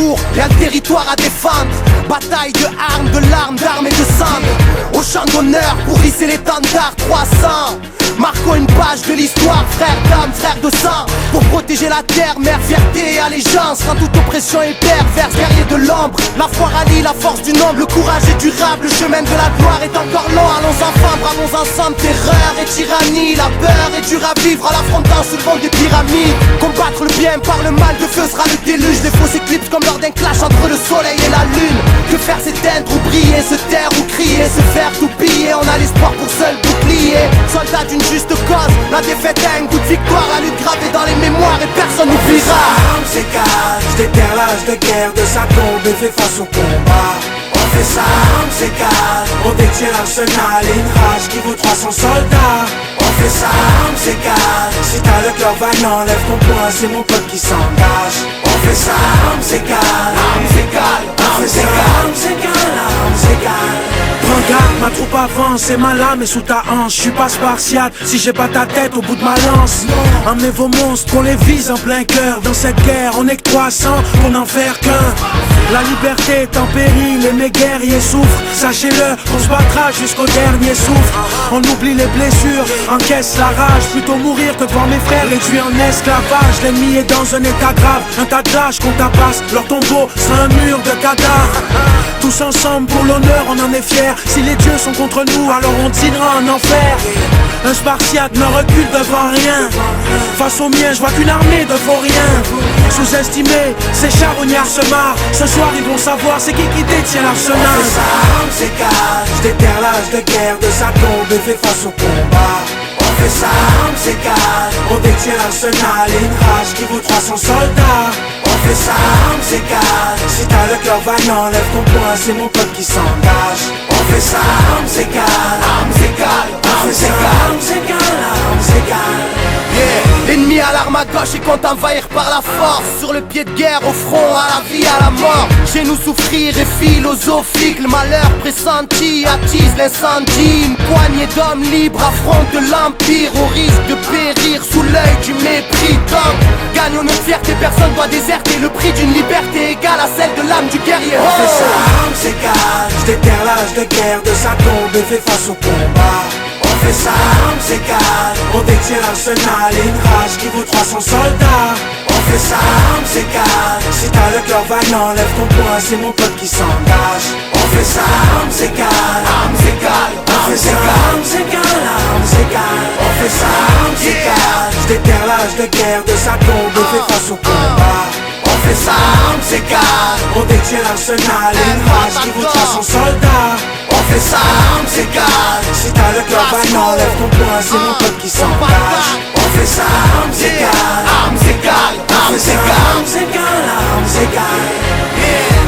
amour, y'a le territoire à défendre. Bataille de armes, de larmes, d'armes et de sang. Au champ d'honneur pour hisser l'étendard 300. Marquons une page de l'histoire, frère d'âme, frère de sang. Pour protéger la terre, mère, fierté et allégeance. Quand toute oppression est perverse, guerrier de l'ombre. La foi rallie la force du nombre, le courage est durable. Le chemin de la gloire est encore long. Allons enfants, bravons ensemble, terreur et tyrannie. La peur est dure à vivre en l'affrontant sous le vent des pyramides. Combattre le bien par le mal, de feu sera le déluge. Les fausses éclipses comme lors d'un clash entre le soleil et la lune. Que faire s'éteindre ou briller, se taire ou crier, se faire tout piller. On a l'espoir pour seul bouclier. Soldat d'une juste cause, la défaite a un goût de victoire. La lutte gravée dans les mémoires et personne n'oubliera. Armes s'écale, déterre l'âge de guerre de sa tombe et fait face au combat. On fait ça, armes s'écale, on détient l'arsenal et une rage qui vaut 300 soldats. On fait ça, armes s'écale, si t'as le cœur vaillant, lève ton poing, c'est mon pote qui s'engage. On fait ça, armes s'écale, armes s'écale, armes s'écale, armes s'écale, armes s'écale. Prends garde, ma troupe avance et ma lame est sous ta hanche. J'suis pas spartiate si j'ai pas ta tête au bout de ma lance. Emmenez vos monstres, qu'on les vise en plein cœur. Dans cette guerre, on est que 300 pour n'en faire qu'un. La liberté est en péril et mes guerriers souffrent. Sachez-le, on se battra jusqu'au dernier souffle. On oublie les blessures, encaisse la rage. Plutôt mourir que de voir mes frères réduits en esclavage. L'ennemi est dans un état grave, un tas de lâches qu'on tabasse. Leur tombeau sera un mur de cadavres. Tous ensemble pour l'honneur, on en est fiers. Si les dieux sont contre nous, alors on dînera en enfer. Un spartiate ne recule devant rien. Face aux miens, je vois qu'une armée de vauriens. Sous-estimés, ces charognards se marrent. Ce soir ils vont savoir c'est qui détient l'arsenal. On fait ça, armes s'écale, j'déterre l'âge de guerre de sa tombe et fait face au combat. On fait ça, armes s'écale, on détient l'arsenal et une rage qui vaut 300 soldats. On fait ça, armes s'écale, si t'as le cœur vaillant, lève ton poing, c'est mon pote qui s'engage. On fait ça, armes s'écale, armes s'écale, armes s'écale, armes s'écale, armes s'écale. Yeah. L'ennemi à l'arme à gauche et compte envahir par la force. Sur le pied de guerre, au front, à la vie, à la mort. Chez nous souffrir est philosophique. Le malheur pressenti attise l'incendie. Une poignée d'hommes libres affrontent l'empire. Au risque de périr sous l'œil du mépris d'homme. Gagnons notre fierté, personne doit déserter. Le prix d'une liberté égale à celle de l'âme du guerrier. On fait ça, armes s'écale, j'déterre l'âge de guerre de sa tombe et fait face au combat. On fait ça, armes s'écale, on détient l'arsenal et une rage qui vaut 300 soldats. On fait ça, armes s'écale, si t'as le cœur vaillant, lève ton poing, c'est mon pote qui s'engage. On fait ça, armes s'écale, armes s'écale, armes s'écale, armes s'écale, armes s'écale. On fait ça, armes s'écale, j'déterre l'âge de guerre de sa tombe et fait face au combat. On fait ça, armes s'écale, on détient l'arsenal et une rage qui vaut 300 soldats. On fait ça, armes s'écale, si t'as le cœur vaillant, lève ton poing, c'est mon pote qui s'engage. On fait ça, armes s'écale, armes s'écale, armes s'écale, armes s'écale, armes s'écale.